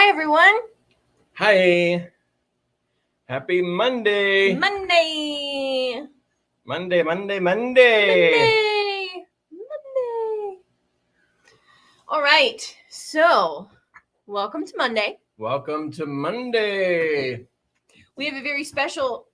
Hi, everyone. Hi. Happy Monday. Monday. All right. So, welcome to Monday. Welcome to Monday. We have a very special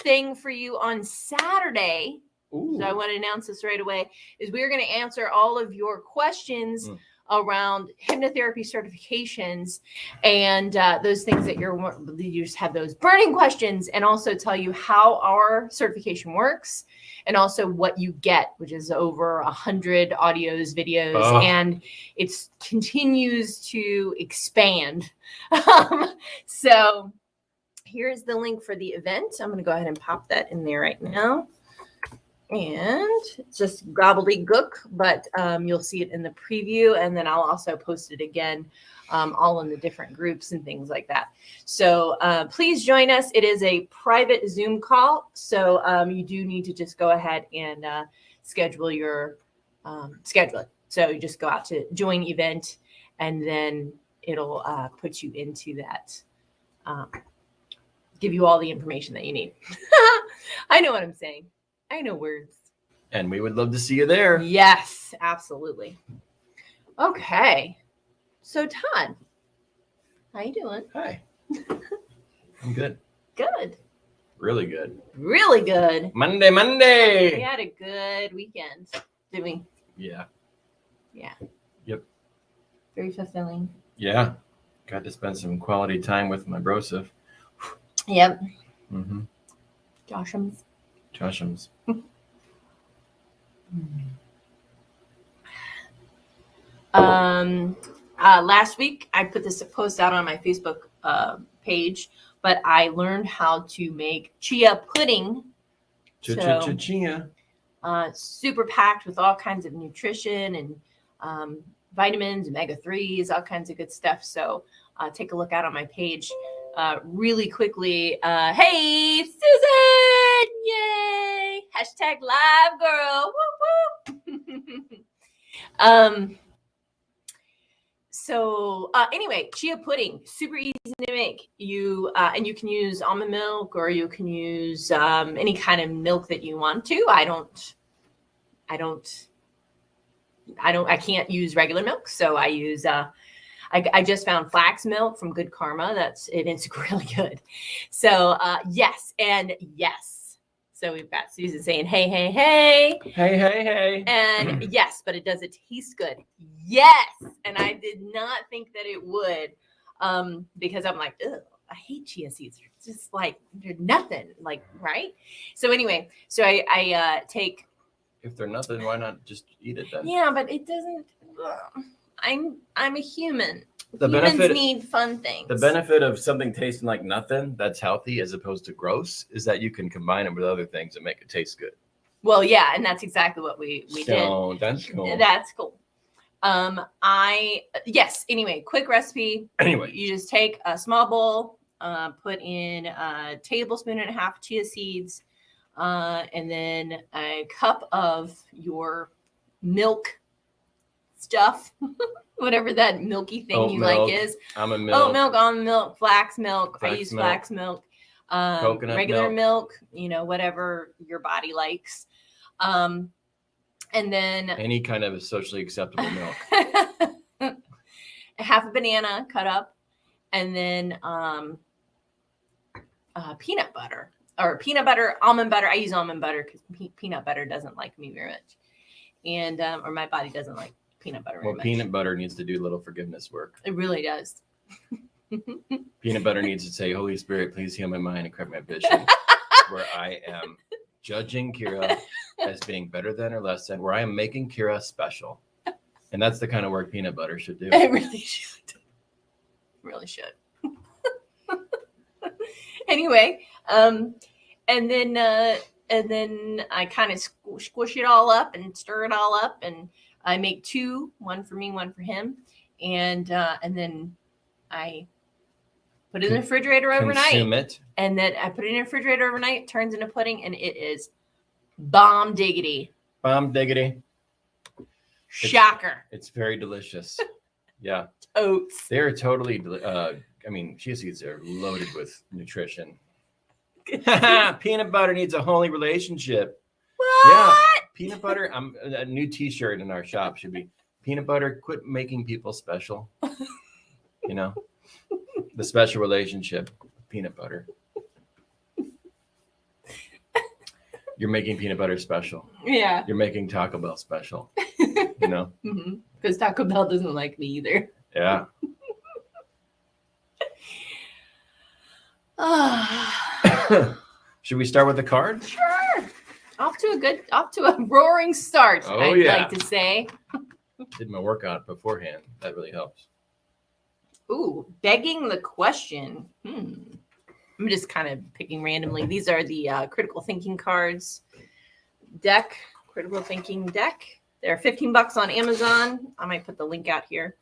thing for you on Saturday. Ooh. So I want to announce this right away, is we're going to answer all of your questions around hypnotherapy certifications and those things that you just have those burning questions, and also tell you how our certification works and also what you get, which is over 100 audios, videos, and it continues to expand. So here's the link for the event. I'm going to go ahead and pop that in there right now. And it's just gobbledygook, but you'll see it in the preview, and then I'll also post it again, all in the different groups and things like that. So please join us. It is a private Zoom call, so you do need to just go ahead and schedule it. So you just go out to join event, and then it'll put you into that, give you all the information that you need. I know what I'm saying. I know words. And we would love to see you there. Yes, absolutely. Okay. So Todd, how you doing? Hi. I'm good. Good. Really good. Really good. Monday. We had a good weekend, didn't we? Yeah. Yeah. Yep. Very fulfilling. Yeah. Got to spend some quality time with my brosif. Yep. Mm-hmm. Joshams. Last week I put this post out on my Facebook page, but I learned how to make chia pudding. Chia. Super packed with all kinds of nutrition and vitamins, omega-3s, all kinds of good stuff. So take a look out on my page. Really quickly, hey, Susan! Yay! Hashtag live girl. Woo woo! So anyway, chia pudding, super easy to make. And you can use almond milk, or you can use any kind of milk that you want to. I can't use regular milk, so I use I just found flax milk from Good Karma. It's really good. So yes and yes. So we've got Susan saying, hey. And yes, but does it taste good? Yes. And I did not think that it would, because I'm like, ugh, I hate chia seeds. They're just like, they're nothing, like, right? So anyway, so I take. If they're nothing, why not just eat it then? Yeah, but it doesn't. I'm a human. Humans need fun things. The benefit of something tasting like nothing that's healthy as opposed to gross is that you can combine it with other things and make it taste good. Well, yeah, and that's exactly what we did. That's cool. That's cool. Anyway, quick recipe. Anyway, you just take a small bowl, put in a tablespoon and a half of chia seeds, and then a cup of your milk stuff, whatever that milky thing oat you milk, like is. Almond milk. Oat milk, almond milk, flax milk. I use flax milk. Coconut regular milk, whatever your body likes. And then any kind of socially acceptable milk. Half a banana cut up, and then peanut butter, almond butter. I use almond butter because peanut butter doesn't like me very much, and or my body doesn't like peanut butter very much. Peanut butter needs to do a little forgiveness work. It really does. Peanut butter needs to say, Holy Spirit, please heal my mind and correct my vision, where I am judging Kyra as being better than or less than, where I am making Kyra special. And that's the kind of work peanut butter should do. It really should. Really should. Anyway, and then I kind of squish it all up and stir it all up, and I make two, one for me, one for him, and then I put it in the refrigerator overnight. Consume it. And then I put it in the refrigerator overnight. It turns into pudding, and it is bomb diggity. Bomb diggity. Shocker. It's very delicious. Yeah. Oats. They're totally, chia seeds are loaded with nutrition. Peanut butter needs a holy relationship. What? Yeah. Peanut butter. A new t-shirt in our shop should be peanut butter. Quit making people special. The special relationship. Peanut butter. You're making peanut butter special. Yeah. You're making Taco Bell special. Because Taco Bell doesn't like me either. Yeah. Should we start with the card? Sure. Off to a roaring start, I'd like to say. Did my workout beforehand. That really helps. Ooh, begging the question. I'm just kind of picking randomly. These are the critical thinking cards deck, critical thinking deck. They're $15 on Amazon. I might put the link out here.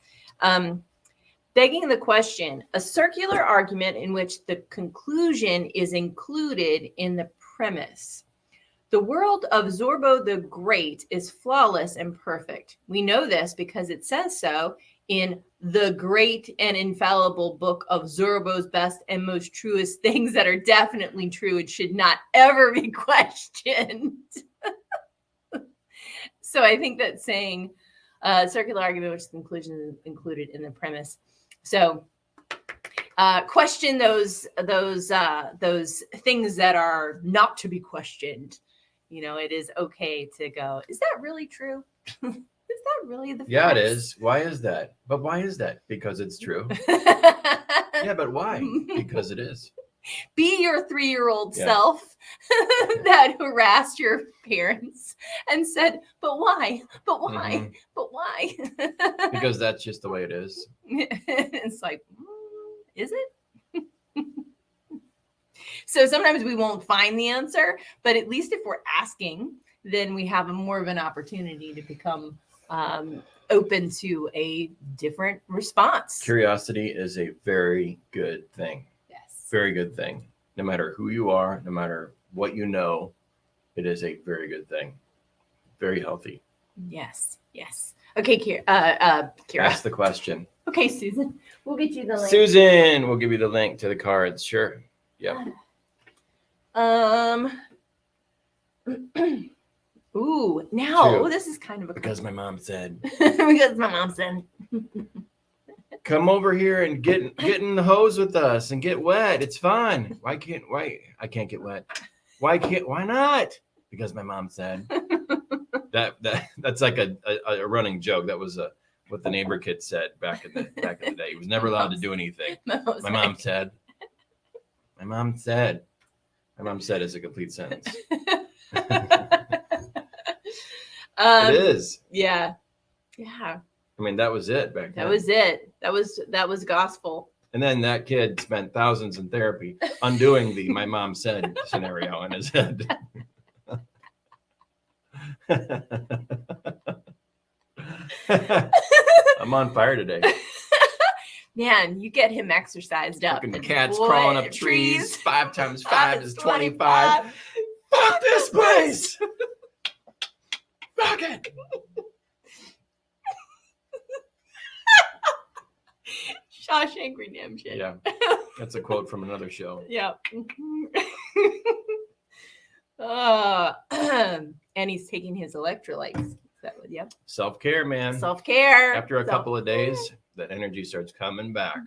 Begging the question, a circular argument in which the conclusion is included in the premise. The world of Zorbo the Great is flawless and perfect. We know this because it says so in the great and infallible book of Zorbo's best and most truest things that are definitely true and should not ever be questioned. So I think that saying circular argument, which the conclusion is included in the premise. So question those things that are not to be questioned. It is okay to go, is that really true? Is that really the facts? Yeah, it is. Why is that? But why is that? Because it's true. Yeah, but why? Because it is. Be your 3-year-old self that harassed your parents and said, but why? But why? But why? Because that's just the way it is. It's like, is it? So sometimes we won't find the answer, but at least if we're asking, then we have more of an opportunity to become open to a different response. Curiosity is a very good thing. Yes. Very good thing. No matter who you are, no matter what you know, it is a very good thing. Very healthy. Yes. Yes. Okay, Kyra. Ask the question. Okay, Susan. We'll get you the link. Susan, we'll give you the link to the cards. Sure. Yep. Ooh, now True. this is kind of a Because my mom said. Because my mom said. Come over here and get in the hose with us and get wet. It's fun. Why I can't get wet. Why not? Because my mom said. That's like a running joke. That was what the neighbor kid said back in the day. He was never allowed to do anything. My mom said. My mom said. My mom said is a complete sentence. It is. Yeah. Yeah. I mean, that was it back then. That was it. That was gospel. And then that kid spent thousands in therapy undoing the my mom said scenario in his head. I'm on fire today. Man, you get him exercised up. Fucking cats crawling up trees. 5 times 5 is 25. Fuck this place. Fuck it. Shawshank Redemption. Yeah, that's a quote from another show. Yeah. And he's taking his electrolytes. Yep. Self-care, man. Self-care. After a couple of days, that energy starts coming back.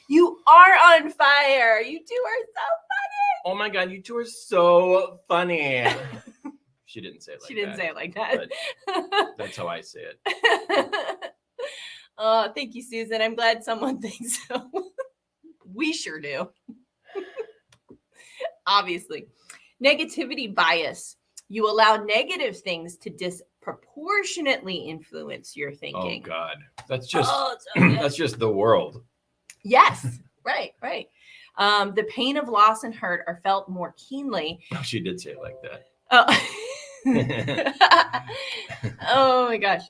You are on fire. You two are so funny. Oh my God, you two are so funny. She didn't say it like that. She didn't say it like that. That's how I say it. Oh, thank you, Susan. I'm glad someone thinks so. We sure do. Obviously. Negativity bias. You allow negative things to disproportionately influence your thinking. Oh God. That's just that's just the world. Yes. Right. The pain of loss and hurt are felt more keenly. Oh, she did say it like that. Oh, oh my gosh.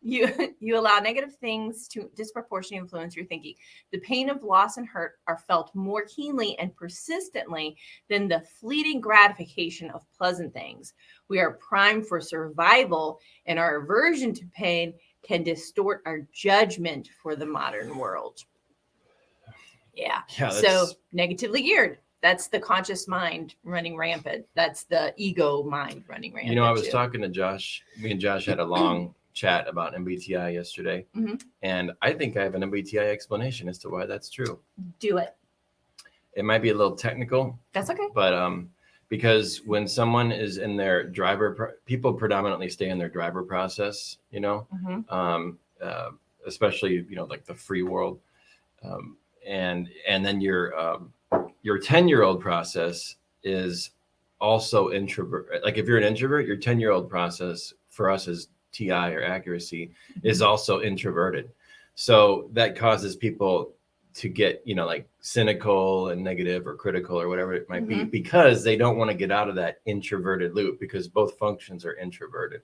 You allow negative things to disproportionately influence your thinking. The pain of loss and hurt are felt more keenly and persistently than the fleeting gratification of pleasant things. We are primed for survival, and our aversion to pain can distort our judgment for the modern world. Yeah. So negatively geared. That's the conscious mind running rampant. That's the ego mind running rampant. You know, I was talking to Josh. Me and Josh had a long chat about MBTI yesterday. Mm-hmm. And I think I have an MBTI explanation as to why that's true. Do it. It might be a little technical. That's okay. But because when someone is in their people predominantly stay in their driver process, you know, mm-hmm. Especially, you know, like the free world. And then your 10-year-old process is also introvert. Like if you're an introvert, your 10-year-old process for us is TI or accuracy is also introverted. So that causes people to get, you know, like cynical and negative or critical or whatever it might mm-hmm. be, because they don't want to get out of that introverted loop, because both functions are introverted.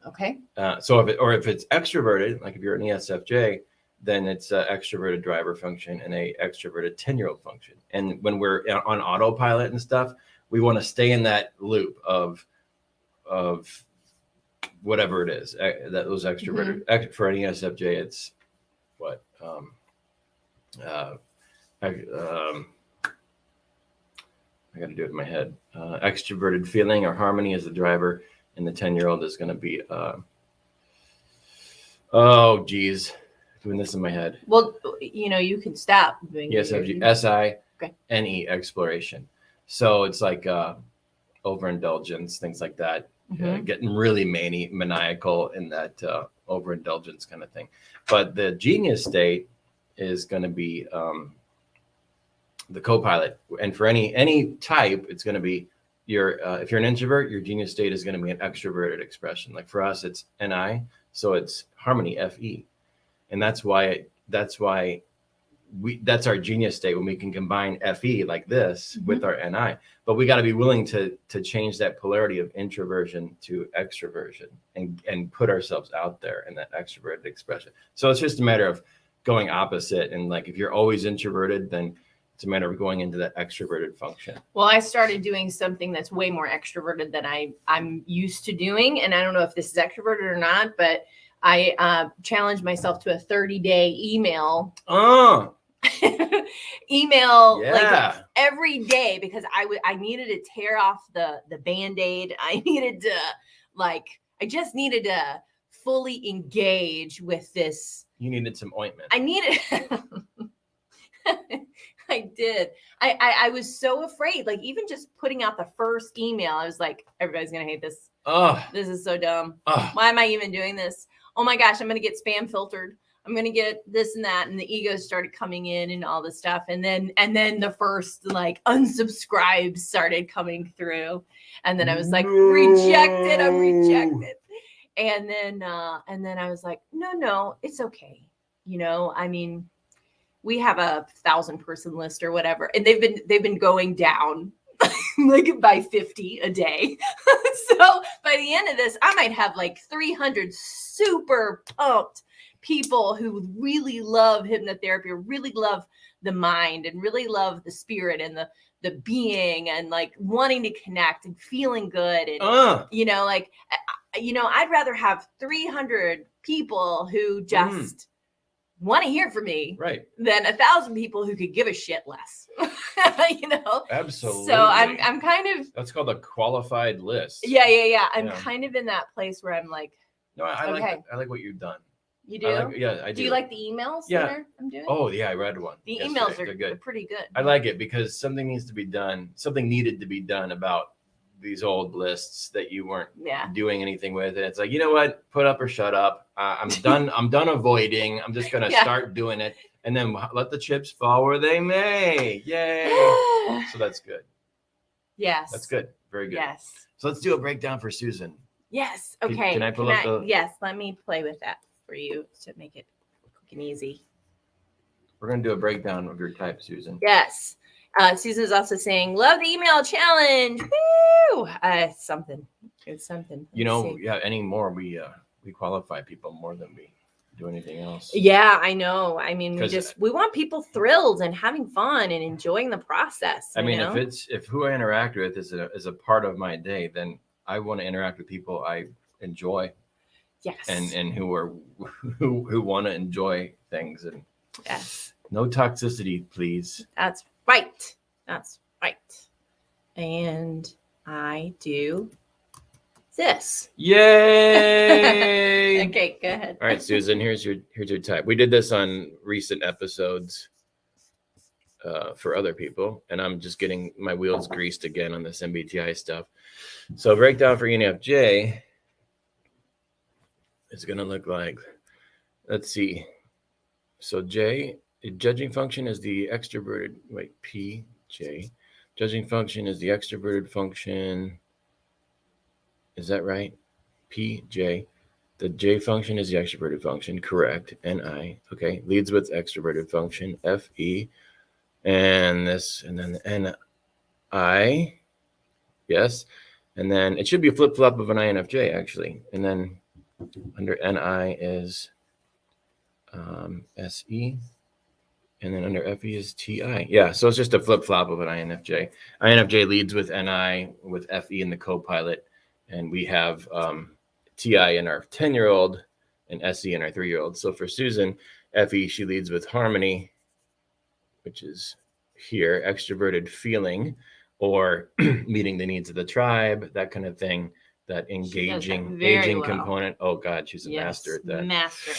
Okay. So if it's extroverted, like if you're an ESFJ, then it's an extroverted driver function and a extroverted 10-year-old function. And when we're on autopilot and stuff, we want to stay in that loop of whatever it is that those extroverted mm-hmm. For an ESFJ, it's what I got to do it in my head. Extroverted feeling or harmony is the driver, and the 10-year-old is going to be doing this in my head. Well, you know, you can stop doing ESFJ, SINE, exploration. So it's like overindulgence, things like that. Mm-hmm. Getting really maniacal in that overindulgence kind of thing. But the genius state is going to be the co-pilot. And for any type, it's going to be if you're an introvert, your genius state is going to be an extroverted expression. Like for us, it's NI, so it's harmony, FE. And that's why that's our genius state, when we can combine FE like this mm-hmm. with our NI. But we got to be willing to change that polarity of introversion to extroversion and put ourselves out there in that extroverted expression. So it's just a matter of going opposite. And like, if you're always introverted, then it's a matter of going into that extroverted function. Well, I started doing something that's way more extroverted than I'm used to doing. And I don't know if this is extroverted or not, but I challenged myself to a 30-day email. Like every day, because I needed to tear off the Band-Aid. I just needed to fully engage with this. You needed some ointment. I did. I was so afraid, like even just putting out the first email, I was like, everybody's going to hate this. This is so dumb. Why am I even doing this? Oh my gosh, I'm going to get spam filtered. I'm going to get this and that. And the ego started coming in and all this stuff. And then the first like unsubscribes started coming through. And then I was like, rejected. I'm rejected. And then I was like, no, it's okay. You know, I mean, we have a 1,000-person list or whatever. And they've been going down like by 50 a day. So by the end of this, I might have like 300 super pumped people who really love hypnotherapy, or really love the mind and really love the spirit and the being, and like wanting to connect and feeling good. And, you know, like, you know, I'd rather have 300 people who just want to hear from me, right, than 1,000 people who could give a shit less. You know, absolutely. So I'm kind of, that's called a qualified list. Yeah. I'm kind of in that place where I'm like, no, I like what you've done. You do? I do. Do you like the emails that I'm doing? Oh yeah, I read one. The emails are good. They're pretty good. I like it because something needs to be done. Something needed to be done about these old lists that you weren't doing anything with. And it's like, you know what? Put up or shut up. I'm done. I'm done avoiding. I'm just going to start doing it. And then let the chips fall where they may. Yay. So that's good. Yes. That's good. Very good. Yes. So let's do a breakdown for Susan. Yes. Okay. Can I pull up the... Yes. Let me play with that for you to make it quick and easy. We're going to do a breakdown of your type, Susan. Yes. Susan's also saying, love the email challenge. Woo! It's something. You know, any more, we qualify people more than we do anything else. Yeah, I know. I mean, Because we want people thrilled and having fun and enjoying the process. I mean, you know? if who I interact with is a part of my day, then I want to interact with people I enjoy. Yes. And who want to enjoy things, and yes. no toxicity, please. That's right. That's right. And I do this. Yay! Okay, go ahead. All right, Susan, here's your type. We did this on recent episodes for other people, and I'm just getting my wheels greased again on this MBTI stuff. So breakdown for ENFJ is going to look like, let's see. So J, judging function is the extroverted, PJ. Judging function is the extroverted function. Is that right? PJ. The J function is the extroverted function. Correct. NI. Okay. Leads with extroverted function. FE. And this, and then the NI. Yes. And then it should be a flip-flop of an INFJ, actually. And then under NI is SE. And then under FE is TI. Yeah, so it's just a flip-flop of an INFJ. INFJ leads with NI, with FE in the co-pilot. And we have TI in our 10-year-old and SE in our 3-year-old. So for Susan, FE, she leads with harmony, which is here, extroverted feeling, or meeting the needs of the tribe, that kind of thing, that engaging component. Oh, God, she's a master at that. Master.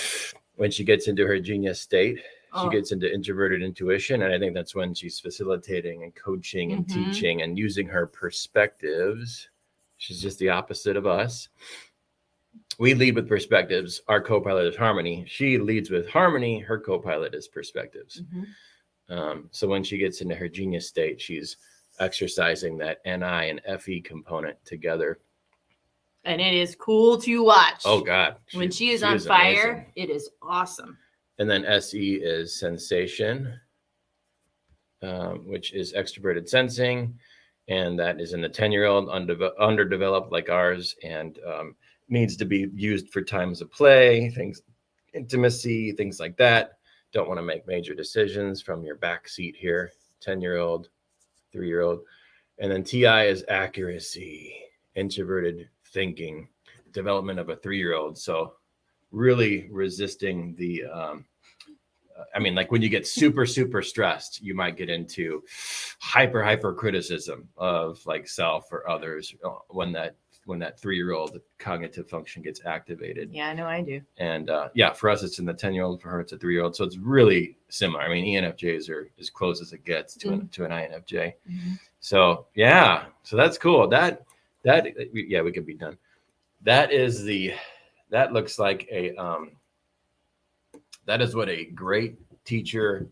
When she gets into her genius state, she gets into introverted intuition. And I think that's when she's facilitating and coaching and teaching and using her perspectives. She's just the opposite of us. We lead with perspectives. Our co-pilot is harmony. She leads with harmony. Her co-pilot is perspectives. So when she gets into her genius state, she's exercising that NI and FE component together. And it is cool to watch. Oh, God. When she is on fire, amazing. It is awesome. And then SE is sensation, which is extroverted sensing. And that is in the 10-year-old, underdeveloped like ours, and needs to be used for times of play, things, intimacy, things like that. Don't want to make major decisions from your back seat here, 10-year-old, 3-year-old. And then TI is accuracy, introverted thinking, development of a 3-year-old. So really resisting the, like when you get super stressed, you might get into hyper criticism of like self or others when that 3-year-old cognitive function gets activated. Yeah, I know I do. And for us, it's in the 10-year-old. For her, it's a 3-year-old. So it's really similar. I mean, ENFJs are as close as it gets to an INFJ. So yeah, so that's cool. That we could be done. That looks like that is what a great teacher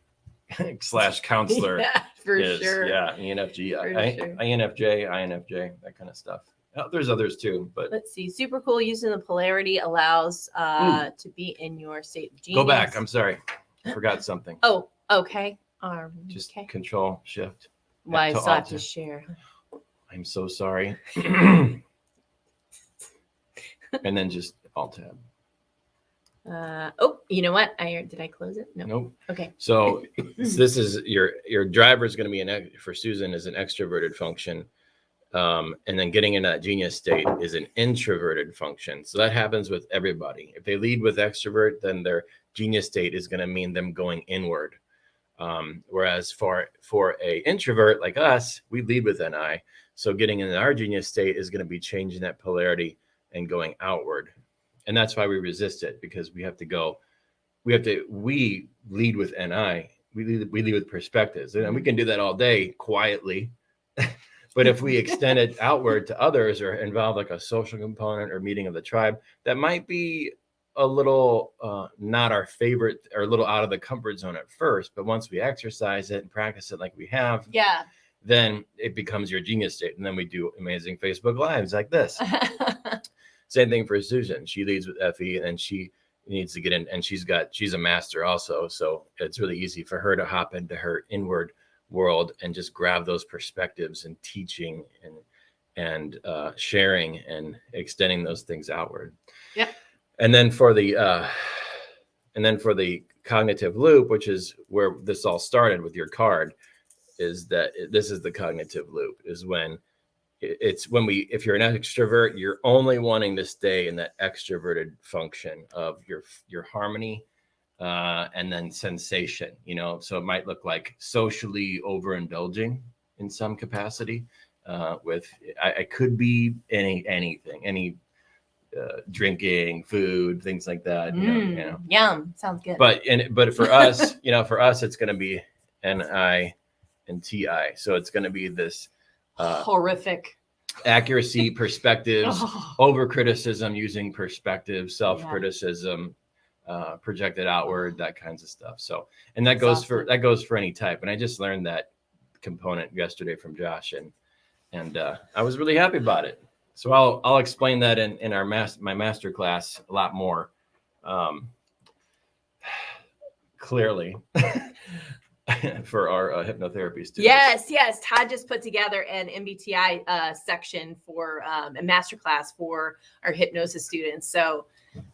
/ counselor is. Sure. Yeah, ENFJ, INFJ, that kind of stuff. There's others too, but let's see. Super cool. Using the polarity allows to be in your state of genius. Go back. I'm sorry. I forgot something. Oh, okay. Just Control Shift. Well, I still have to share. I'm so sorry. And then just Alt Tab. You know what? Did I close it? No. Nope. Okay. So this is your driver is going to be for Susan is an extroverted function. And then getting into that genius state is an introverted function. So that happens with everybody. If they lead with extrovert, then their genius state is going to mean them going inward. Whereas for a introvert like us, we lead with NI. So getting into our genius state is going to be changing that polarity and going outward. And that's why we resist it, because we lead with NI. We lead with perspectives. And we can do that all day quietly. But if we extend it outward to others or involve like a social component or meeting of the tribe, that might be a little not our favorite, or a little out of the comfort zone at first. But once we exercise it and practice it like we have, then it becomes your genius state. And then we do amazing Facebook Lives like this. Same thing for Susan. She leads with FE, and she needs to get in, and she's a master also. So it's really easy for her to hop into her inward world and just grab those perspectives and teaching and sharing and extending those things outward. Yep. And then for the cognitive loop, which is where this all started with your card, is that this is the cognitive loop, is when if you're an extrovert, you're only wanting to stay in that extroverted function of your harmony, and then sensation, so it might look like socially overindulging in some capacity, I could be anything, drinking, food, things like that. Yum, sounds good. But for us, it's going to be NI and TI. So it's going to be this horrific accuracy, perspectives, over criticism, using perspective, self-criticism, projected outward, that kinds of stuff. So, and that goes for any type. And I just learned that component yesterday from Josh, and I was really happy about it. So I'll explain that in my master class a lot more clearly for our hypnotherapy students. Yes. Todd just put together an MBTI section for a masterclass for our hypnosis students. So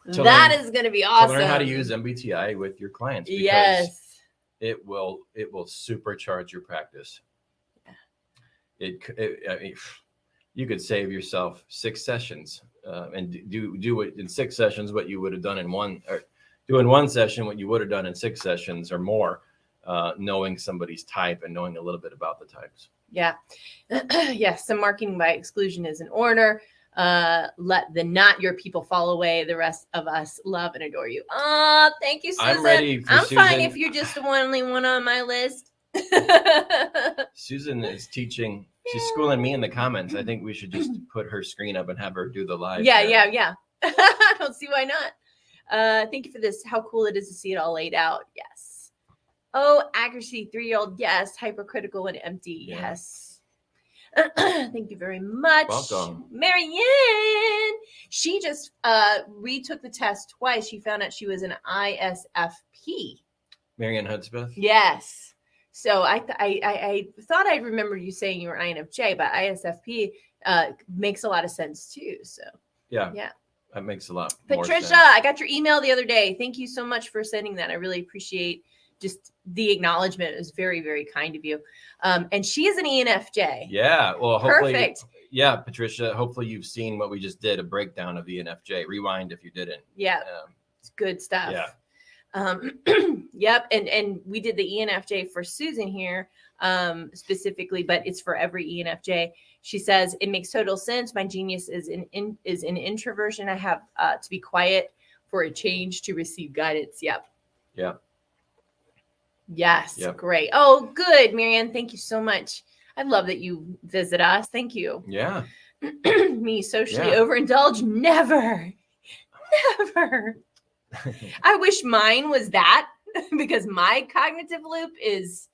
that is going to be awesome. Learn how to use MBTI with your clients. Because yes, it will supercharge your practice. You could save yourself 6 sessions and do it in 6 sessions what you would have done in one, or do in one session what you would have done in 6 sessions or more, knowing somebody's type and knowing a little bit about the types. Yeah. Yes. Some marking by exclusion is in order. Let the not your people fall away. The rest of us love and adore you. Oh, thank you, Susan. I'm ready for Susan. Fine if you're just the only one on my list. Susan is teaching. She's schooling me in the comments. I think we should just put her screen up and have her do the live. Yeah. I don't see why not. Thank you for this. How cool it is to see it all laid out. Yes. Oh, accuracy, 3-year-old. Yes. Hypercritical and empty. Yeah. Yes. Thank you very much. Welcome. Marianne. She just retook the test twice. She found out she was an ISFP. Marianne Hudspeth? Yes. So I thought I remember you saying you were INFJ, but ISFP makes a lot of sense too. So yeah, that makes a lot more sense. Patricia, I got your email the other day. Thank you so much for sending that. I really appreciate just the acknowledgement. It was very, very kind of you. And she is an ENFJ. Yeah. Well, hopefully. Perfect. Yeah, Patricia, hopefully you've seen what we just did, a breakdown of ENFJ. Rewind if you didn't. Yeah. It's good stuff. Yeah. Yep. And we did the ENFJ for Susan here, specifically, but it's for every ENFJ. She says, it makes total sense. My genius is an introversion. I have to be quiet for a change to receive guidance. Yep. Yeah. Yes. Yep. Great. Oh, good. Marianne, thank you so much. I love that you visit us. Thank you. Yeah. Me socially overindulge. Never. I wish mine was that, because my cognitive loop is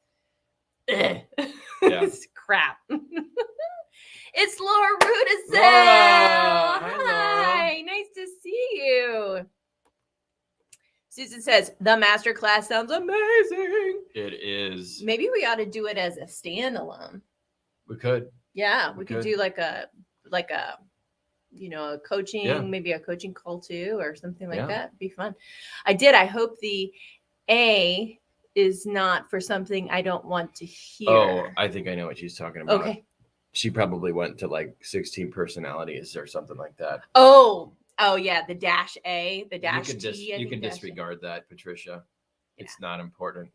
it's crap. It's Laura Rudisell. Hi, nice to see you. Susan says, the masterclass sounds amazing. It is. Maybe we ought to do it as a standalone. We could. Yeah, we could do like a a coaching, maybe a coaching call too, or something like that. It'd be fun. I hope the A is not for something I don't want to hear. Oh, I think I know what she's talking about. Okay. She probably went to like 16 personalities or something like that. Oh yeah. The dash A, the dash T. You can disregard that, Patricia. Yeah. It's not important.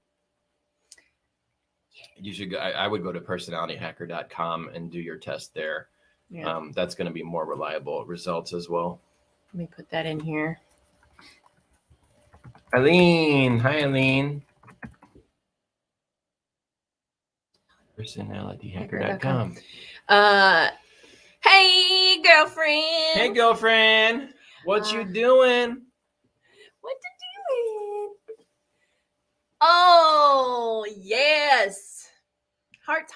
You should go. I would go to personalityhacker.com and do your test there. Yeah. That's going to be more reliable results as well. Let me put that in here. Eileen. Hi, Eileen. Personalityhacker.com. Hey, girlfriend. Hey, girlfriend. What you doing? What you doing? Oh, yes. Hearts.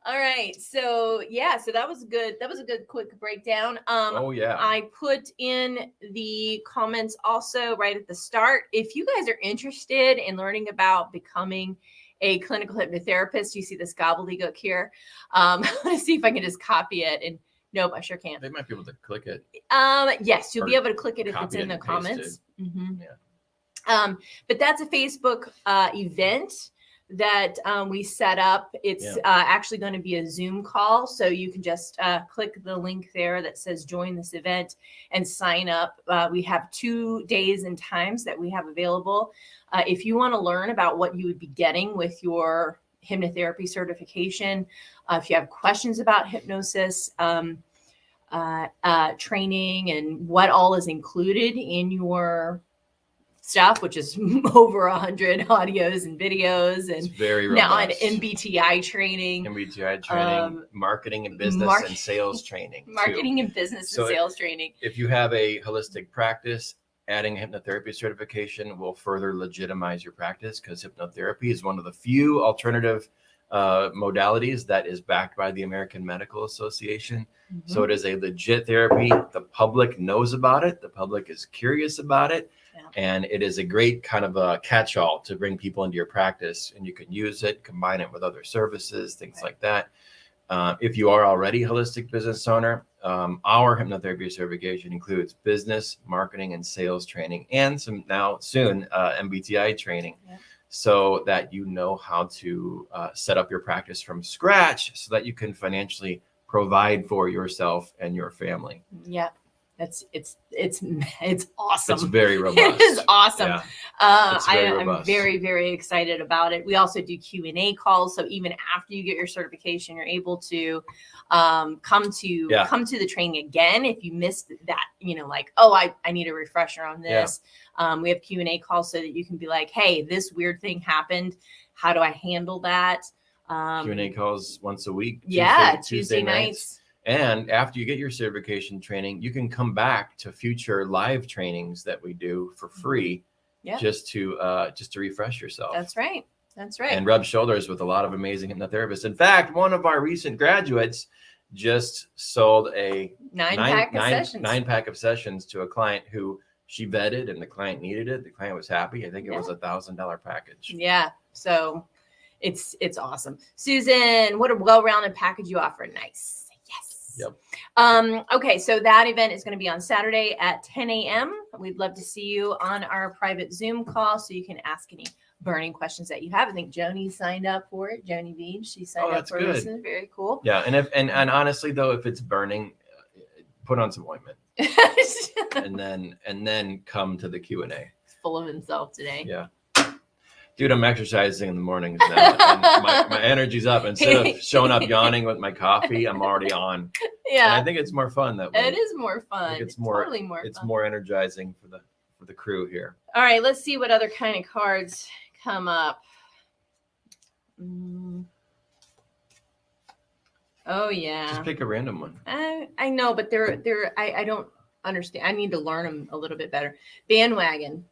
All right. So that was good. That was a good quick breakdown. I put in the comments also right at the start. If you guys are interested in learning about becoming a clinical hypnotherapist, you see this gobbledygook here. I'm going to see if I can just copy it and Nope, I sure can't. They might be able to click it. Yes, you'll Or be able to click it if it's copy in it the and paste comments. it. Yeah. But that's a Facebook event that we set up. It's actually going to be a Zoom call. So you can just click the link there that says join this event and sign up. We have 2 days and times that we have available. If you want to learn about what you would be getting with your hypnotherapy certification, if you have questions about hypnosis, training and what all is included in your stuff, which is over 100 audios and videos, and It's very now an robust. MBTI training, marketing and business and sales training. marketing too. and business So and sales training. If you have a holistic practice, adding a hypnotherapy certification will further legitimize your practice, because hypnotherapy is one of the few alternative modalities that is backed by the American Medical Association. So it is a legit therapy. The public knows about it. The public is curious about it. And it is a great kind of a catch-all to bring people into your practice, and you can use it, combine it with other services, things like that. If you are already a holistic business owner, our hypnotherapy certification includes business, marketing, and sales training, and some now soon MBTI training, so that you know how to set up your practice from scratch, so that you can financially provide for yourself and your family. Yeah. It's awesome. It's very robust. It is awesome. Yeah. I'm very, very excited about it. We also do Q&A calls. So even after you get your certification, you're able to come to the training again. If you missed that, like, oh, I need a refresher on this. We have Q&A calls so that you can be like, hey, this weird thing happened. How do I handle that? Q&A calls once a week. Tuesday nights. And after you get your certification training, you can come back to future live trainings that we do for free, just to refresh yourself. That's right. And rub shoulders with a lot of amazing hypnotherapists. In fact, one of our recent graduates just sold a nine pack of sessions to a client who she vetted, and the client needed it. The client was happy. I think it was $1,000 package. Yeah. So it's awesome. Susan, what a well-rounded package you offer. Nice. Yep. Okay, so that event is going to be on Saturday at 10 a.m. We'd love to see you on our private Zoom call, so you can ask any burning questions that you have. I think Joni signed up for it. Joni Beach, she signed up for it. This is very cool. Yeah, and honestly though, if it's burning, put on some ointment, and then come to the Q&A. He's full of himself today. Yeah. Dude, I'm exercising in the mornings now, and my energy's up. Instead of showing up yawning with my coffee, I'm already on. Yeah, and I think it's more fun that way. It is more fun. It's more, totally more. It's fun. more energizing for the crew here. All right, let's see what other kind of cards come up. Oh yeah. Just pick a random one. I know, but I don't understand. I need to learn them a little bit better. Bandwagon.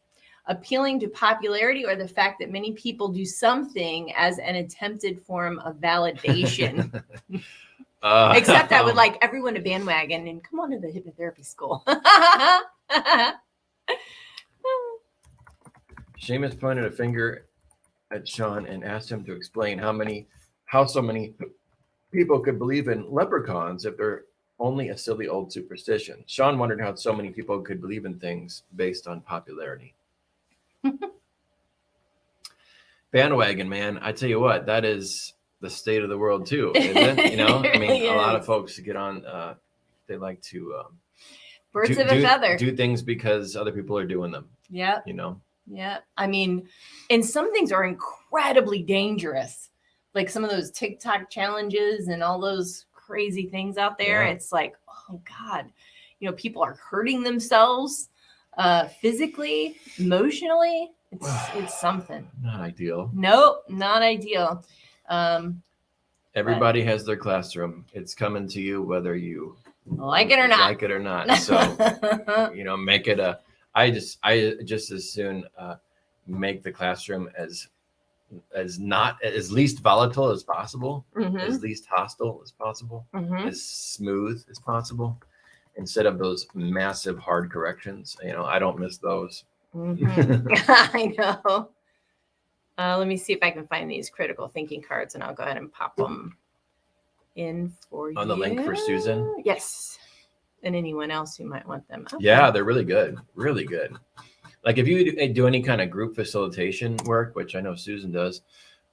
Appealing to popularity, or the fact that many people do something as an attempted form of validation. Except I would like everyone to bandwagon and come on to the hypnotherapy school. Seamus pointed a finger at Sean and asked him to explain how so many people could believe in leprechauns if they're only a silly old superstition. Sean wondered how so many people could believe in things based on popularity. Bandwagon, man, I tell you what, that is the state of the world too, isn't it? A lot of folks get on, they like to birds of a feather, do things because other people are doing them. Yeah. Yeah. I mean, and some things are incredibly dangerous, like some of those TikTok challenges and all those crazy things out there. Yeah. It's like, oh God, people are hurting themselves. Physically, emotionally, it's something. Not ideal. Nope, not ideal. Everybody has their classroom. It's coming to you whether you like it or not. So, make it I just as soon make the classroom as least volatile as possible, as least hostile as possible, as smooth as possible. Instead of those massive hard corrections. I don't miss those. I know. Let me see if I can find these critical thinking cards, and I'll go ahead and pop them in for On the link for Susan? Yes. And anyone else who might want them. Okay. Yeah, they're really good. Really good. Like if you do any kind of group facilitation work, which I know Susan does,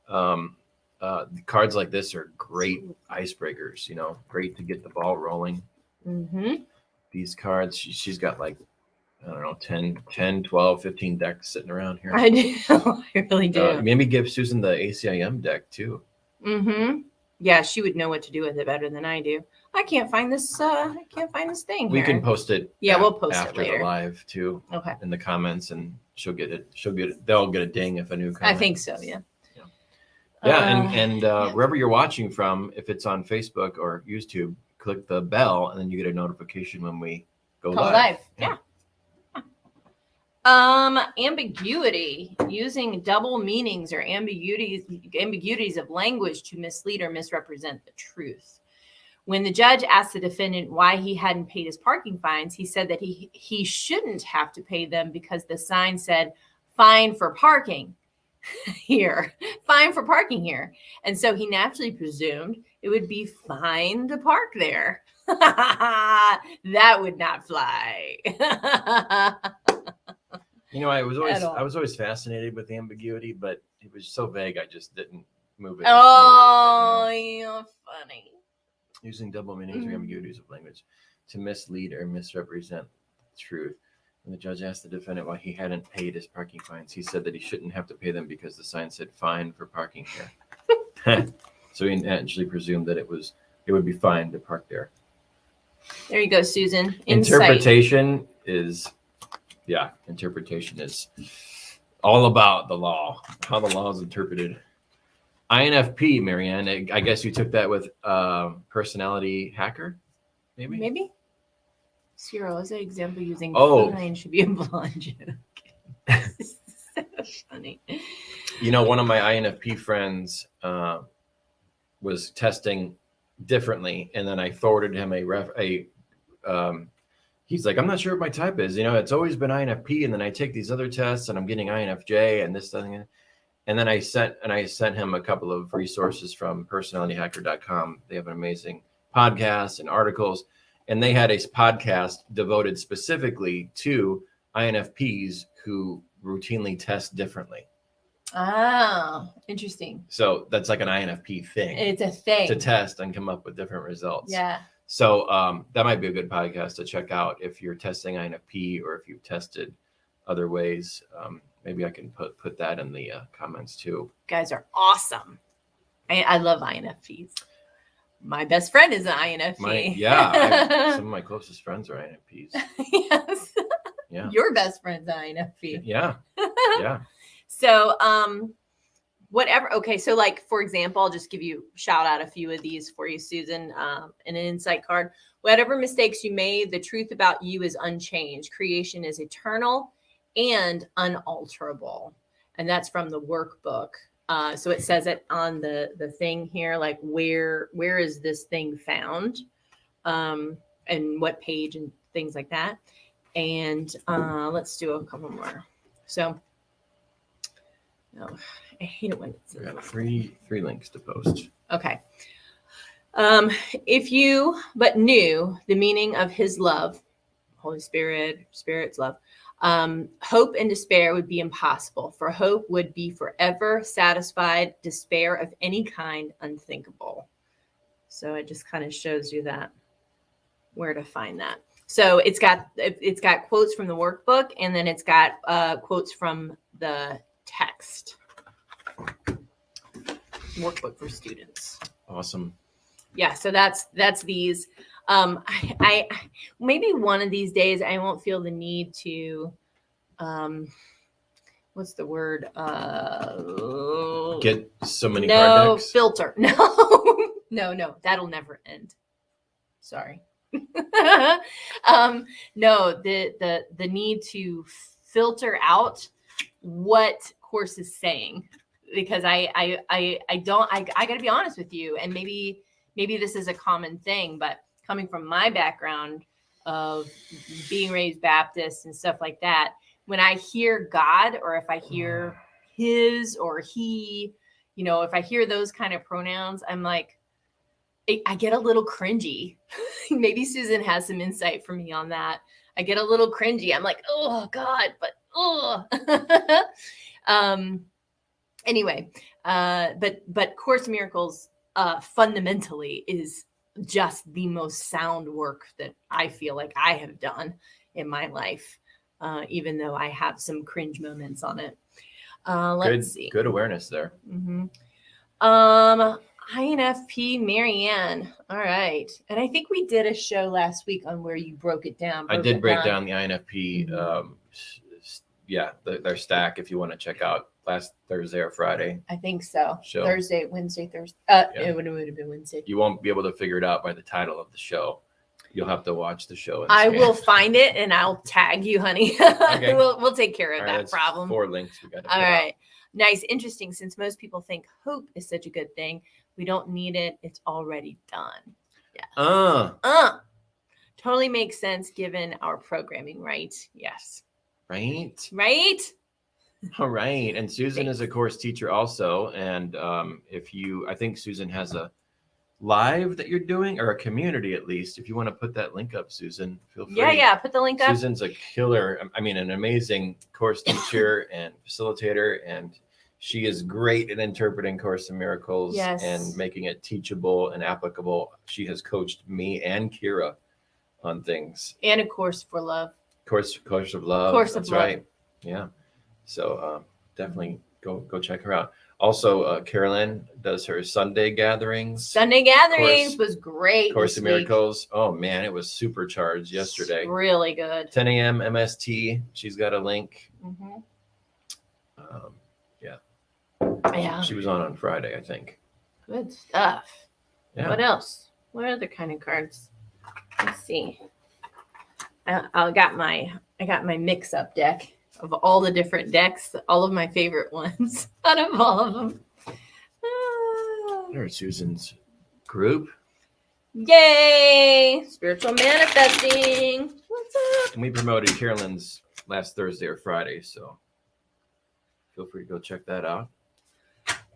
cards like this are great icebreakers, great to get the ball rolling. Mm-hmm. These cards, she's got like, I don't know, 10, 12, 15 decks sitting around here. I do. I really do. Maybe give Susan the ACIM deck too. Mm-hmm. Yeah, she would know what to do with it better than I do. I can't find this. I can't find this thing. We here. can post it. Yeah, we'll post it after later. the live too. Okay. In the comments, and she'll get it. They'll get a ding if a new comment. I think so. Yeah. Yeah, and wherever you're watching from, if it's on Facebook or YouTube, click the bell, and then you get a notification when we go live. Yeah. Ambiguity, using double meanings or ambiguities of language to mislead or misrepresent the truth. When the judge asked the defendant why he hadn't paid his parking fines, he said that he shouldn't have to pay them because the sign said "fine for parking here," "fine for parking here," and so he naturally presumed it would be fine to park there. That would not fly. I was always fascinated with ambiguity, but it was so vague. I just didn't move it. Oh, you're funny. Using double meanings or ambiguities of language to mislead or misrepresent the truth. When the judge asked the defendant why he hadn't paid his parking fines, he said that he shouldn't have to pay them because the sign said "fine for parking here." So he naturally presumed that it would be fine to park there. There you go, Susan. Interpretation is all about the law, how the law is interpreted. INFP, Marianne, I guess you took that with personality hacker, maybe? Maybe. Cyril, as an example, using feline should be a blonde joke. So funny. One of my INFP friends was testing differently, and then I forwarded him he's like, "I'm not sure what my type is. It's always been INFP, and then I take these other tests, and I'm getting INFJ, and this thing." And then I sent him a couple of resources from personalityhacker.com. They have an amazing podcast and articles, and they had a podcast devoted specifically to INFPs who routinely test differently. Oh, interesting. So that's like an INFP thing. It's a thing. To test and come up with different results. Yeah. So that might be a good podcast to check out if you're testing INFP or if you've tested other ways. Maybe I can put that in the comments too. You guys are awesome. I love INFPs. My best friend is an INFP. Some of my closest friends are INFPs. Yes. Yeah. Your best friend's an INFP. Yeah. Yeah. So, whatever. Okay. So like, for example, I'll just shout out a few of these for you, Susan, in an insight card. Whatever mistakes you made, the truth about you is unchanged. Creation is eternal and unalterable. And that's from the workbook. So it says it on the thing here, like where is this thing found? And what page and things like that. And let's do a couple more. So, I hate it when it's we got three links to post. Okay. If you but knew the meaning of his love, Holy Spirit, Spirit's love, hope and despair would be impossible, for hope would be forever satisfied, despair of any kind unthinkable. So it just kind of shows you that where to find that. So it's got quotes from the workbook, and then it's got quotes from the text. Workbook for students. Awesome. Yeah, so that's these. I maybe one of these days I won't feel the need to what's the word? Get so many card decks. Filter. No, that'll never end. Sorry. No, the need to filter out what course is saying, because I gotta be honest with you, and maybe this is a common thing, but coming from my background of being raised Baptist and stuff like that, when I hear God, or if I hear his or he, if I hear those kind of pronouns, I'm like, I get a little cringy. Maybe Susan has some insight for me on that. I get a little cringy. I'm like, oh God, but anyway, but Course in Miracles fundamentally is just the most sound work that I feel like I have done in my life, even though I have some cringe moments on it. Let's see. Good awareness there. Mm-hmm. INFP Marianne. All right. And I think we did a show last week on where you broke it down. I did break down the INFP. Their stack if you want to check out last Thursday or Friday. I think so. Show. Wednesday. Yeah. It would have been Wednesday. You won't be able to figure it out by the title of the show. You'll have to watch the show. I will find it and I'll tag you, honey. Okay. We'll take care of All that right, problem. 4 links we got to All right. Nice. Interesting. Since most people think hope is such a good thing, we don't need it. It's already done. Yeah. Totally makes sense given our programming, right? Yes. Right. All right. And Susan is a course teacher also. And I think Susan has a live that you're doing, or a community at least. If you want to put that link up, Susan, feel free. Yeah. Put the link up. Susan's a killer. I mean, an amazing course teacher and facilitator, and she is great at interpreting Course in Miracles and making it teachable and applicable. She has coached me and Kyra on things. And a course for love. Course of love. That's right. Yeah. So definitely go check her out. Also, Carolyn does her Sunday gatherings. Sunday gatherings was great. Course in Miracles. Oh man, it was supercharged yesterday. It's really good. 10 a.m. MST. She's got a link. Mm-hmm. Yeah. She was on Friday, I think. Good stuff. Yeah. What else? What other kind of cards? Let's see. I got my mix up deck of all the different decks, all of my favorite ones out of all of them. There's Susan's group. Yay! Spiritual manifesting. What's up? And we promoted Carolyn's last Thursday or Friday, so feel free to go check that out.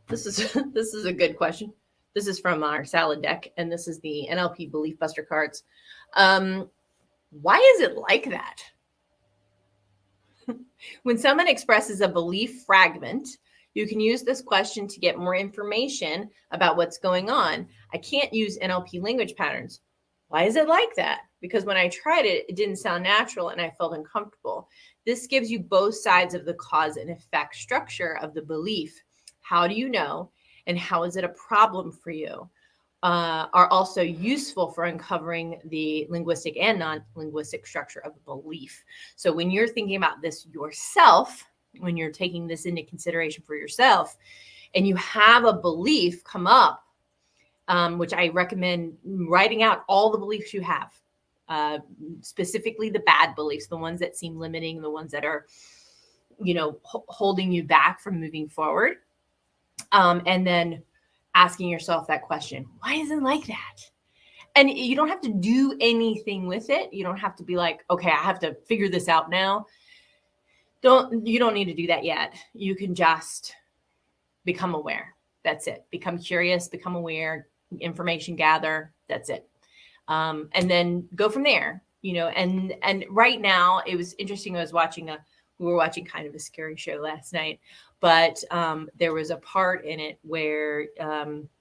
This is a good question. This is from our salad deck, and this is the NLP Belief Buster cards. Why is it like that? When someone expresses a belief fragment, you can use this question to get more information about what's going on. I can't use NLP language patterns. Why is it like that? Because when I tried it, it didn't sound natural and I felt uncomfortable. This gives you both sides of the cause and effect structure of the belief. How do you know? And how is it a problem for you? Are also useful for uncovering the linguistic and non-linguistic structure of a belief. So when you're thinking about this yourself, when you're taking this into consideration for yourself, and you have a belief come up, which I recommend writing out all the beliefs you have, specifically the bad beliefs, the ones that seem limiting, the ones that are, holding you back from moving forward. And then asking yourself that question, why is it like that? And you don't have to do anything with it. You don't have to be like, okay, I have to figure this out now. You don't need to do that yet. You can just become aware. That's it. Become curious, become aware, information gather. That's it. And then go from there, and right now it was interesting. We were watching kind of a scary show last night, but there was a part in it where,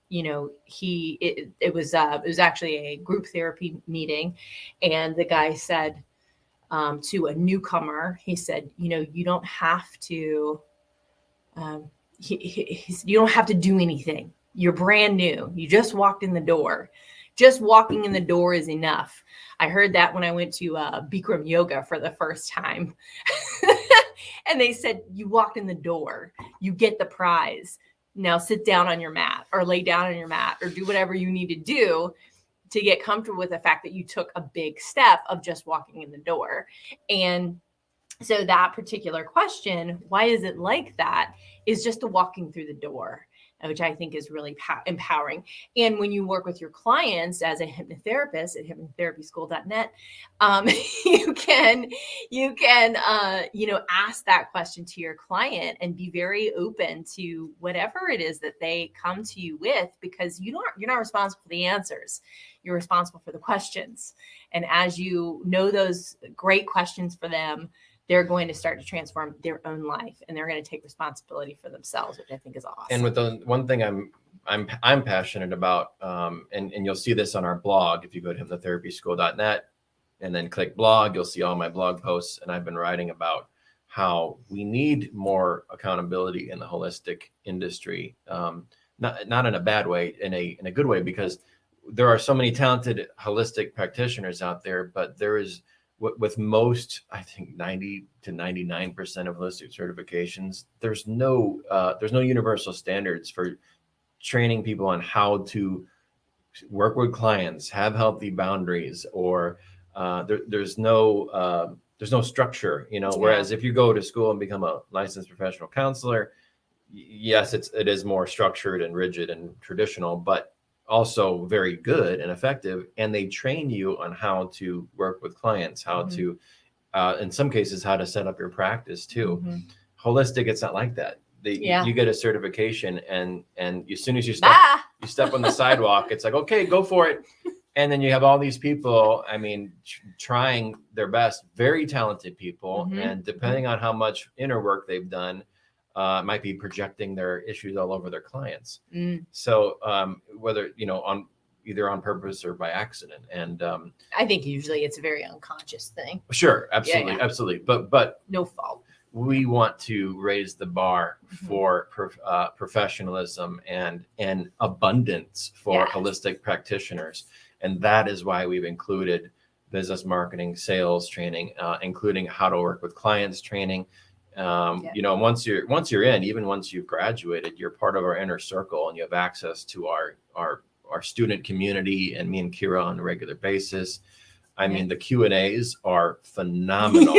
it was actually a group therapy meeting. And the guy said to a newcomer, he said, you don't have to, you don't have to do anything. You're brand new. You just walked in the door. Just walking in the door is enough. I heard that when I went to Bikram yoga for the first time. And they said, you walked in the door, you get the prize. Now sit down on your mat or lay down on your mat or do whatever you need to do to get comfortable with the fact that you took a big step of just walking in the door. And so that particular question, why is it like that, is just the walking through the door. which I think is really empowering. And when you work with your clients as a hypnotherapist at hypnotherapieschool.net, you can ask that question to your client and be very open to whatever it is that they come to you with, because you're not responsible for the answers. You're responsible for the questions. And as you know those great questions for them, they're going to start to transform their own life, and they're going to take responsibility for themselves, which I think is awesome. And with the one thing I'm passionate about, and you'll see this on our blog. If you go to hypnotherapieschool.net and then click blog, you'll see all my blog posts. And I've been writing about how we need more accountability in the holistic industry, not in a bad way, in a good way, because there are so many talented holistic practitioners out there, but there is, with most, I think 90 to 99% of holistic certifications, there's no universal standards for training people on how to work with clients, have healthy boundaries, or there's no structure, whereas if you go to school and become a licensed professional counselor, yes, it is more structured and rigid and traditional, but also very good and effective. And they train you on how to work with clients, how to, in some cases, how to set up your practice too. Holistic, it's not like that. You get a certification, and as soon as you step on the sidewalk, it's like, okay, go for it. And then you have all these people, trying their best, very talented people. And depending on how much inner work they've done, might be projecting their issues all over their clients. So whether, either on purpose or by accident. And I think usually it's a very unconscious thing. Sure. Absolutely. Absolutely. But no fault. We want to raise the bar for professionalism and abundance for holistic practitioners. And that is why we've included business marketing, sales training, including how to work with clients training. Once you're in, even once you've graduated, you're part of our inner circle, and you have access to our student community and me and Kyra on a regular basis. The Q&As are phenomenal.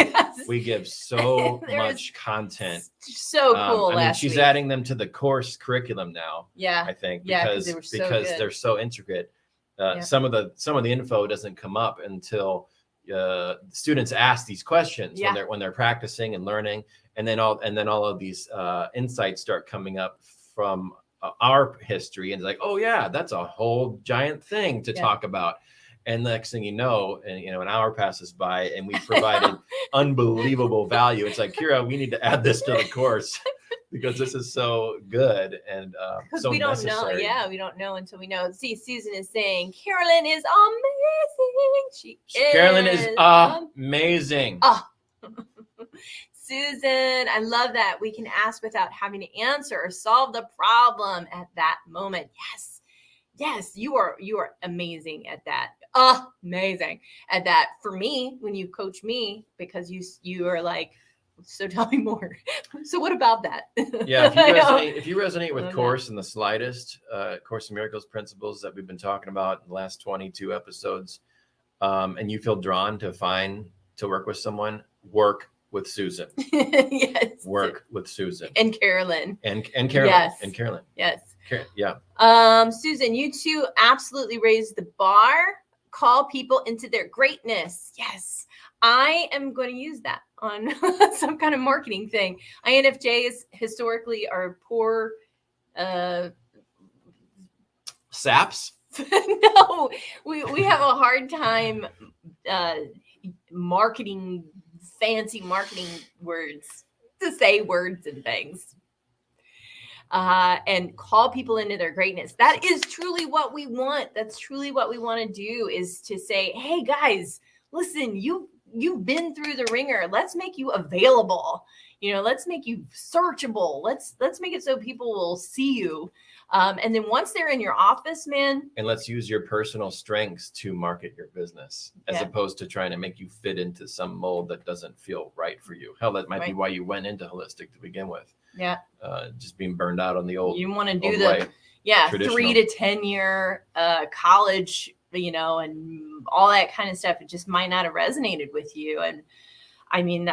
We give so much content. So cool. She's adding them to the course curriculum now. I think because they're so intricate. Some of the info doesn't come up until students ask these questions when they're practicing and learning, and then all of these insights start coming up from our history, and it's like, oh yeah, that's a whole giant thing to talk about. And the next thing you know, an hour passes by, and we provided unbelievable value. It's like, Kyra, we need to add this to the course because this is so good and so we don't necessary. know. We don't know until we know. See, Susan is saying Carolyn is amazing. Carolyn is amazing. Oh. Susan, I love that. We can ask without having to answer or solve the problem at that moment. Yes, you are amazing at that. Amazing at that. For me, when you coach me, because you are like, so tell me more. So what about that? Yeah, if you resonate with Course in the slightest, Course in Miracles principles that we've been talking about in the last 22 episodes, and you feel drawn to work with someone, work with Susan. Yes. Work with Susan. And Carolyn. And Carolyn. Yes. And Carolyn. Yes. Yeah. Susan, you two absolutely raised the bar. Call people into their greatness. Yes. I am going to use that on some kind of marketing thing. INFJs historically are poor saps. No, we have a hard time marketing, fancy marketing words to say words and things. And call people into their greatness. That is truly what we want. That's truly what we want to do, is to say, hey guys, listen, you've been through the ringer. Let's make you available. Let's make you searchable. Let's make it so people will see you. And then once they're in your office, man. And let's use your personal strengths to market your business, as opposed to trying to make you fit into some mold that doesn't feel right for you. Hell, that might be why you went into holistic to begin with. Yeah. Just being burned out on the old. You want to do the 3 to 10 year college, and all that kind of stuff. It just might not have resonated with you. And I mean,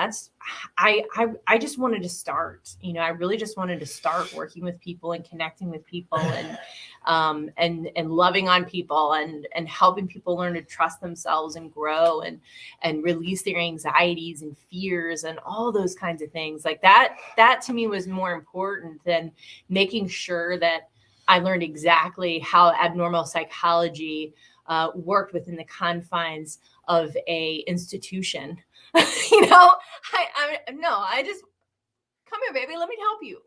I just wanted to start, I really just wanted to start working with people and connecting with people and loving on people and helping people learn to trust themselves and grow and release their anxieties and fears and all those kinds of things. Like that to me was more important than making sure that I learned exactly how abnormal psychology worked within the confines of a institution. I just come here, baby. Let me help you.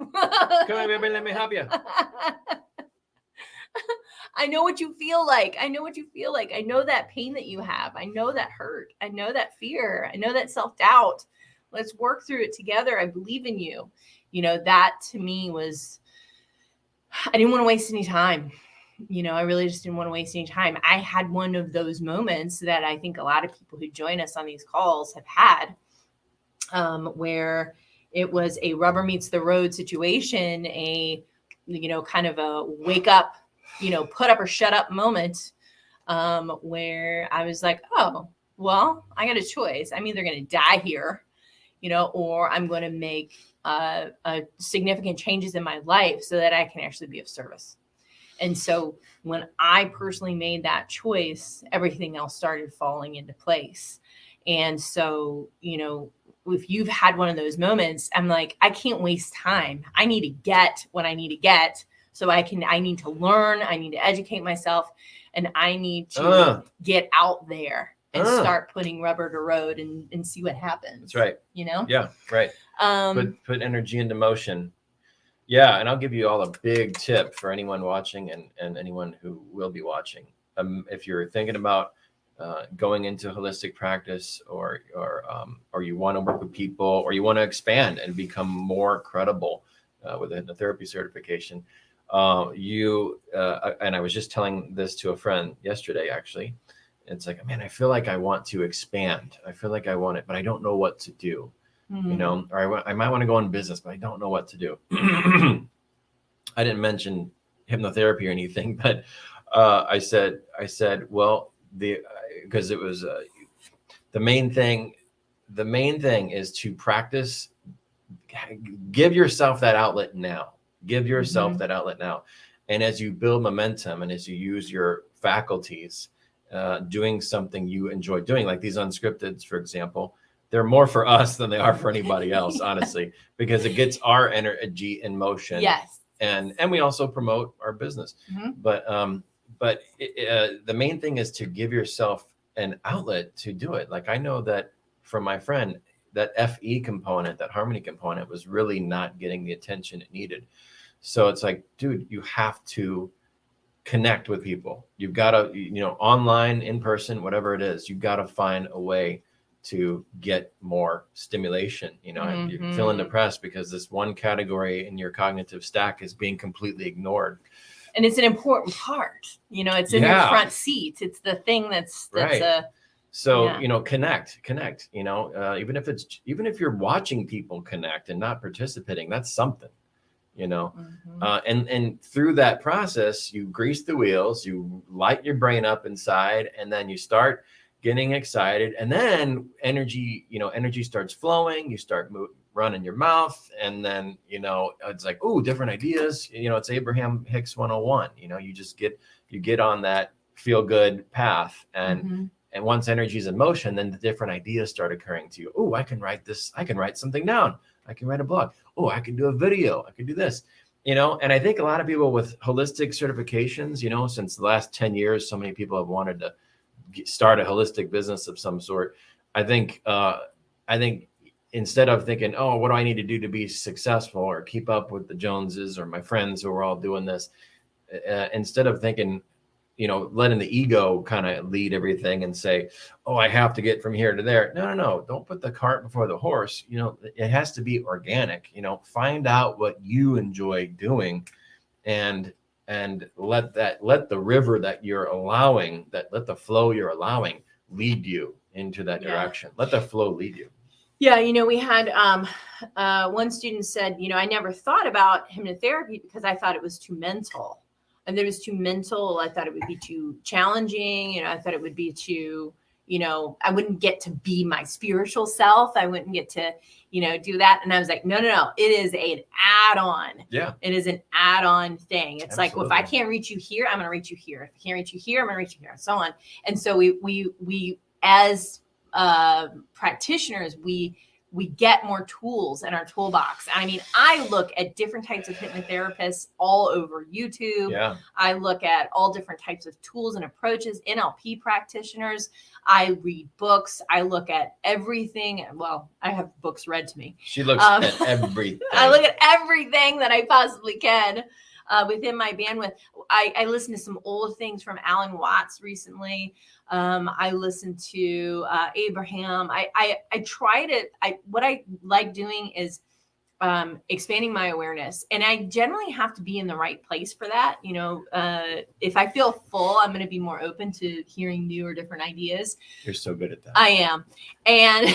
Come here, baby. Let me help you. I know what you feel like. I know that pain that you have. I know that hurt. I know that fear. I know that self-doubt. Let's work through it together. I believe in you. That to me was, I didn't want to waste any time. I really just didn't want to waste any time. I had one of those moments that I think a lot of people who join us on these calls have had, where it was a rubber meets the road situation, kind of a wake up, put up or shut up moment, where I was like, oh, well, I got a choice. I'm either going to die here, or I'm going to make significant changes in my life so that I can actually be of service. And so when I personally made that choice, everything else started falling into place. And so, if you've had one of those moments, I'm like, I can't waste time. I need to get what I need to get. So I need to learn, I need to educate myself, and I need to get out there and start putting rubber to road and see what happens. That's right. Yeah, right. Put energy into motion. Yeah, and I'll give you all a big tip for anyone watching and anyone who will be watching. If you're thinking about going into holistic practice, or you want to work with people, or you want to expand and become more credible with a hypnotherapy certification, and I was just telling this to a friend yesterday, actually. It's like, man, I feel like I want to expand. I feel like I want it, but I don't know what to do. Or I might want to go in business, but I don't know what to do. I didn't mention hypnotherapy or anything, but I said, well, because it was the main thing is to practice. Give yourself that outlet now. That outlet now. And as you build momentum and as you use your faculties, doing something you enjoy doing, like these unscripted, for example, they're more for us than they are for anybody else, honestly, because it gets our energy in motion. Yes. And we also promote our business. But the main thing is to give yourself an outlet to do it. Like, I know that from my friend, that FE component, that harmony component, was really not getting the attention it needed. So it's like, dude, you have to connect with people. You've got to, online, in person, whatever it is, you've got to find a way to get more stimulation. You're feeling depressed because this one category in your cognitive stack is being completely ignored. And it's an important part, it's in your front seat. It's the thing that's right. Connect, even if you're watching people connect and not participating, that's something, and through that process, you grease the wheels, you light your brain up inside, and then you start getting excited, and then energy starts flowing. You start running your mouth, and then, it's like, ooh, different ideas. It's Abraham Hicks 101. You get on that feel good path, and once energy is in motion, then the different ideas start occurring to you. Oh, I can write this. I can write something down. I can write a blog. Oh, I can do a video. I can do this. And I think a lot of people with holistic certifications, since the last 10 years, so many people have wanted to start a holistic business of some sort. I think instead of thinking, oh, what do I need to do to be successful or keep up with the Joneses or my friends who are all doing this, instead of thinking, letting the ego kind of lead everything and say, oh, I have to get from here to there. No. Don't put the cart before the horse. It has to be organic. Find out what you enjoy doing, and let the river that you're allowing, let the flow you're allowing lead you into that direction. Let the flow lead you. Yeah. We had one student said, I never thought about hypnotherapy because I thought it was too mental. And there was too mental. I thought it would be too challenging. I thought it would be too, I wouldn't get to be my spiritual self. I wouldn't get to, do that. And I was like, no. It is an add-on. Yeah. It is an add-on thing. It's Absolutely. like, well, if I can't reach you here, I'm going to reach you here. If I can't reach you here, I'm going to reach you here, and so on. And so we as practitioners, we get more tools in our toolbox. I mean, I look at different types of hypnotherapists all over YouTube. Yeah. I look at all different types of tools and approaches, NLP practitioners. I read books. I look at everything. Well, I have books read to me. She looks at everything. I look at everything that I possibly can within my bandwidth. I listened to some old things from Alan Watts recently. I listened to Abraham. What I like doing is expanding my awareness, and I generally have to be in the right place for that. If I feel full, I'm going to be more open to hearing new or different ideas. You're so good at that. I am. And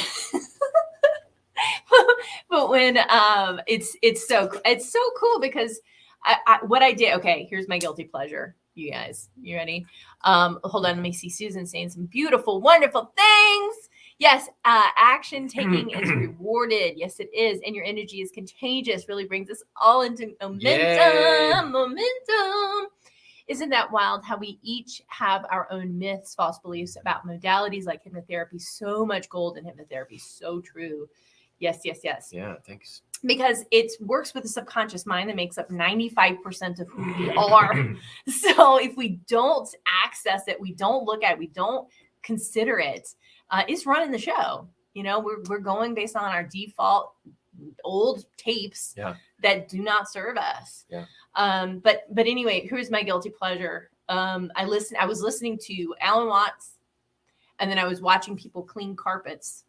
but when it's so cool because what I did. Okay, here's my guilty pleasure. You guys, you ready? Hold on. Let me see. Susan saying some beautiful, wonderful things. Yes, action taking is rewarded. Yes, it is. And your energy is contagious. Really brings us all into momentum. Isn't that wild how we each have our own myths, false beliefs about modalities like hypnotherapy? So much gold in hypnotherapy. So true. Yes. Yeah, thanks. Because it works with the subconscious mind that makes up 95% of who we are. So if we don't access it, we don't look at it, we don't consider it, it's running the show. We're going based on our default old tapes that do not serve us. Yeah. But anyway, here's my guilty pleasure. I was listening to Alan Watts, and then I was watching people clean carpets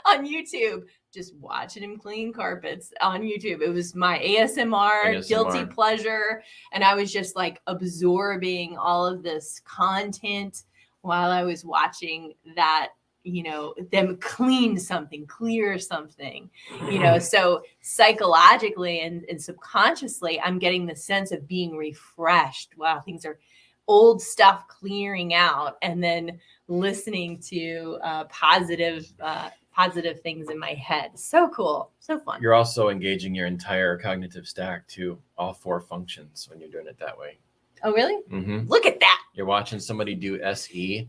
on YouTube. Just watching him clean carpets on YouTube. It was my ASMR guilty pleasure. And I was just like absorbing all of this content while I was watching that, them clear something, so psychologically and subconsciously, I'm getting the sense of being refreshed. Wow. Things are old stuff clearing out, and then listening to positive things in my head. So cool. So fun. You're also engaging your entire cognitive stack to all 4 functions when you're doing it that way. Oh, really? Mm-hmm. Look at that. You're watching somebody do SE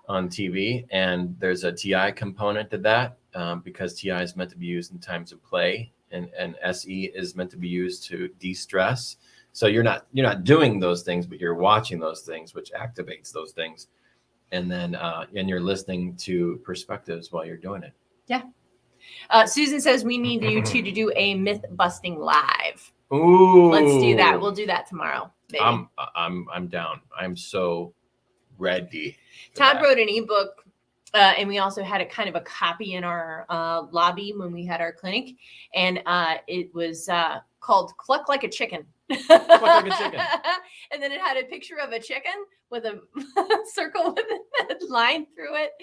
on TV, and there's a TI component to that because TI is meant to be used in times of play, and SE is meant to be used to de-stress. So you're not doing those things, but you're watching those things, which activates those things. And then and you're listening to perspectives while you're doing it. Yeah. Susan says we need you two to do a myth busting live. Ooh. Let's do that. We'll do that tomorrow. Maybe. I'm down. I'm so ready. Todd wrote an ebook, and we also had a kind of a copy in our lobby when we had our clinic, and it was called "Cluck Like a Chicken." Cluck like a chicken. And then it had a picture I chicken with a circle with a line through it.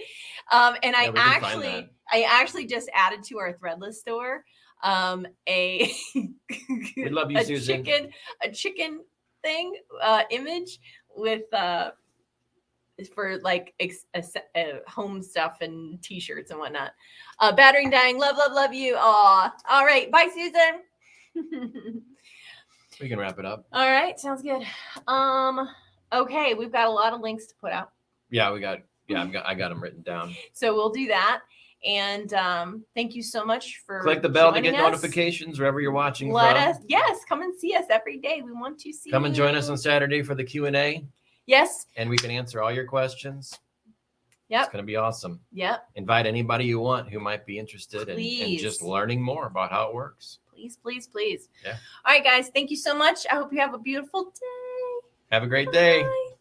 And I actually just added to our Threadless store we love you, Susan. A chicken thing image with for like home stuff and t-shirts and whatnot. Battering dying, love you. Aw. All right, bye, Susan. We can wrap it up. All right, sounds good. Okay, we've got a lot of links to put out. Yeah, I got them written down. So we'll do that. And thank you so much for click the bell to get notifications wherever you're watching. Come and see us every day. We want to see Come and join us on Saturday for the Q&A. Yes. And we can answer all your questions. Yep. It's going to be awesome. Yep. Invite anybody you want who might be interested in just learning more about how it works. Please. Yeah. All right, guys. Thank you so much. I hope you have a beautiful day. Have a great day. Bye.